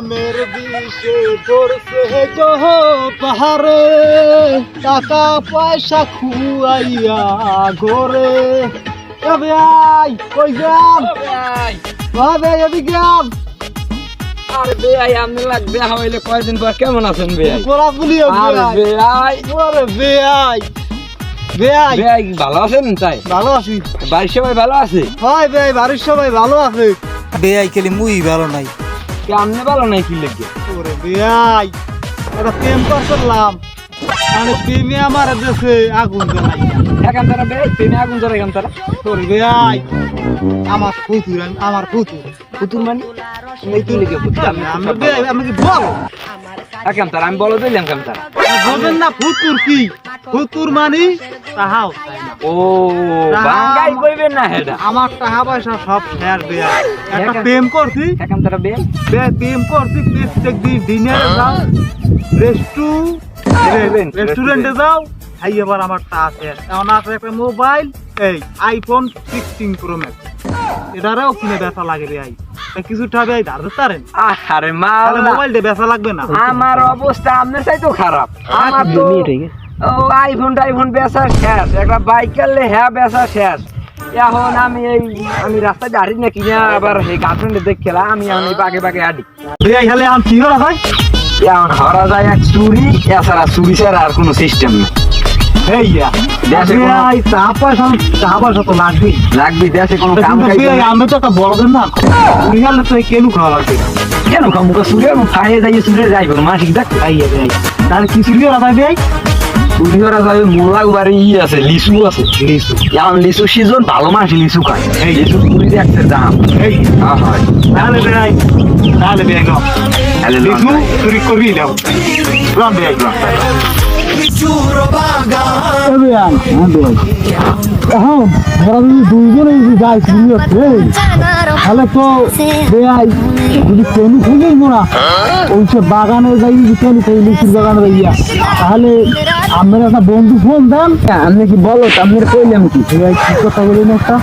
প্রেমের বিষে পড়ছে গো পাহাড়ে, টাকা পয়সা খুয়াইয়া ঘরে। তবে আই কই যান ভাবে এদিকে আন। আরে বেয়াই আমনে লাগবে হইলে কয়দিন পর কেমন আছেন বেয়াই? গোলাপুলি আরে বেয়াই ওরে বেয়াই বেয়াই বেয়াই ভালো আছেন? তাই ভালো আছি। বাড়ির সবাই ভালো আছে? হয় বেয়াই বাড়ির সবাই ভালো আছে। বেয়াই খেলি মুই ভালো নাই। কে আমনে ভালো নাই কি লাগে? ওরে বেয়াই এটা প্রেম করলাম, আরে প্রেমে আমার দেশে আগুন জ্বালাই। এখান তারা বেয়াই প্রেমে আগুন জ্বালাই এখান তারা। ওরে বেয়াই আমার ফুতুর ফুতুর মানে এই কি লাগে ফুতুর? আমি বেয়াই আমাকে বলো এখান তারা আমি বলো দিলাম কেমন তারা বলবেন না ফুতুর কি? ফুতুর মানে তাহাও ও বাঙ্গাই কইবেন না হেডা। আমার টাকা পয়সা সব শেয়ার বেয়াই। একটা প্রেম করছি, এখান তারা বেয়াই বেয়াই প্রেম করছি, প্রত্যেক দিন ডিনারে যাও, রেস্টুরেন্টে যাও, খাই এবার আমার টা আছে। এখন আছে একটা মোবাইল, এই আইফোন 16 প্রো ম্যাক্স, এটারেও কিনে বেচা লাগে রে। কিছু টাকা ধার ধরতেন। আরে মাওলা মোবাইলটা বেচা লাগবে না? আমার অবস্থা আপনার চাই তো খারাপ। আমার তো ও আইফোন টাইফোন বেচা শেষ, একটা বাইক কিনলে হ্যাঁ বেচা শেষ। এখন আমি রাস্তায় দাঁড়ি না কিনা আবার এই গার্লফ্রেন্ডে দেখছিলাম আমি বাগে বাগে হাঁটি। বেয়াই খালি আম কি হলো ভাই? এখন হরা যায় এক চুরি, এছাড়া চুরি ছাড়া আর কোনো সিস্টেম নেই। দেশে কোনো কাম আমি তো একটা বড় না কেন খাওয়া লাগবে? কেন খামুকা চুরি খাইয়ে যাইয়ে চুরি যাইব মাসিক দেখ খাইয়ে যাই। তাহলে কি চুরি ওরা ভাই বেয়াই? চুরি ওরা যাবে মোলা বাড়ি আছে, লিচু আছে, লিচু এখন লিচু সিজন, ভালো মাসি লিচু খায়। এই লিচু চুরি দেখছে দাম। এই হয় তাহলে বেয়াই, তাহলে বেয়াই গো লিচু চুরি করবি দাও রাম বেয়াই গো। এখন দুইজনে যাই তাহলে তো বেয়াই যদি কেন খুঁজেই মোরা ওই সব বাগানে যাই, কেন লিচুর বাগানে যাইয়া, তাহলে আপনার একটা বন্ধু ফোন দেন। আপনি কি বলো আপনার কইলাম কি কি কথা বলি না একটা?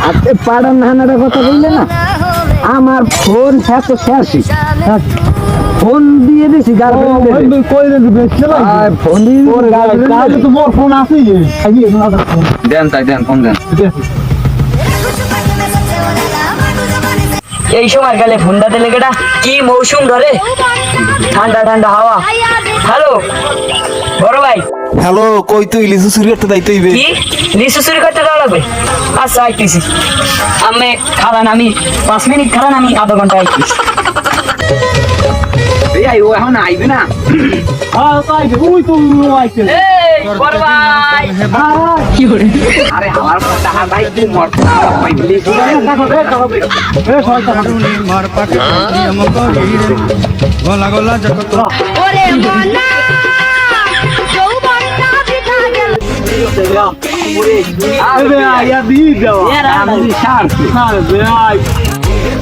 আপনি পাড়ার নানাটা কথা বললে না, আমার ফোন শেষ শেষই ফোন দিয়ে দিছি গার্লফ্রেন্ড কই ফোন দিয়ে তো মোর ফোন আছে দেন, তাই দেন ফোন দেন। এই সময় গেলে ফোনটা দিলে কেটা কি মৌসুম ধরে, ঠান্ডা ঠান্ডা হাওয়া। হ্যালো বড় ভাই। হ্যালো, কই তুই? লিচু চুরি করতে যাইতে হইবে। কি লিচু চুরি করতে যাওয়া লাগবে? আচ্ছা আইতেছি। আমি খালান, আমি 5 মিনিট খালান, আমি আধা ঘন্টা আইতেছি। এই ও এখন আইবে না? হ্যাঁ তাই ওই তো আইছে। এই বড় ভাই কি করে? আরে আমার টাকা ভাই তুই মর ভাই প্লিজ গলা গলা জগত ওরে মনা যৌবনটা বিঠা গেল। আরে আয়া দি দাও আমি শান্তি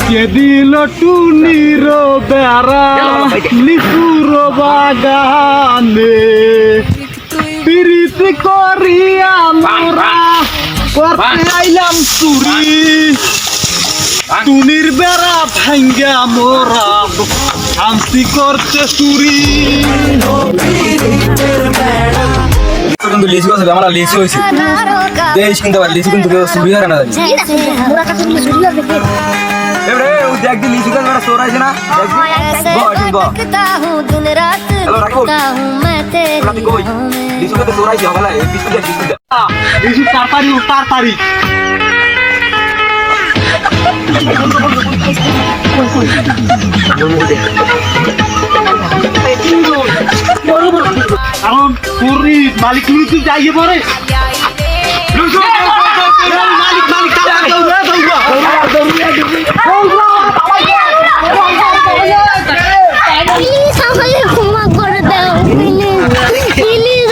কে দিল টুনির বেড়া লিচুর বাগানে, পিরিতি করিয়া মোরা করতে আইলাম চুরি, টুনির বেড়া ভাঙ্গা মোরা শান্তি করতে চুরি। কিন্তু লিচু আছে, আমরা লিচু হয়েছে দেশ কিনতে পারি, লিচু কিন্তু চুরি হয় না। এবারে ও দেখ দি লিচু গাছ বড় চোর আছে না, লিচু গাছ চোর আছে হবে না। লিচু তাড়াতাড়ি তাড়াতাড়ি এখন চুরি মালিক লিচু যাইয়ে পরে মালিক মালিক প্লিজ আমাকে ক্ষমা করে দাও, প্লিজ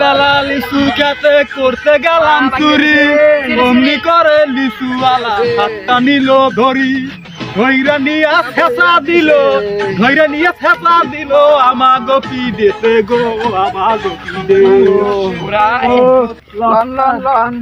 বেলা লিচু খেতে করতে গেলাম চুরি, অমনি করে লিচু আলা হাতটা নিল ধরি, ধৈরা নিয়া ফেসা দিল আমাগো পিডেতে গো আমাগো পিডে লন লন লন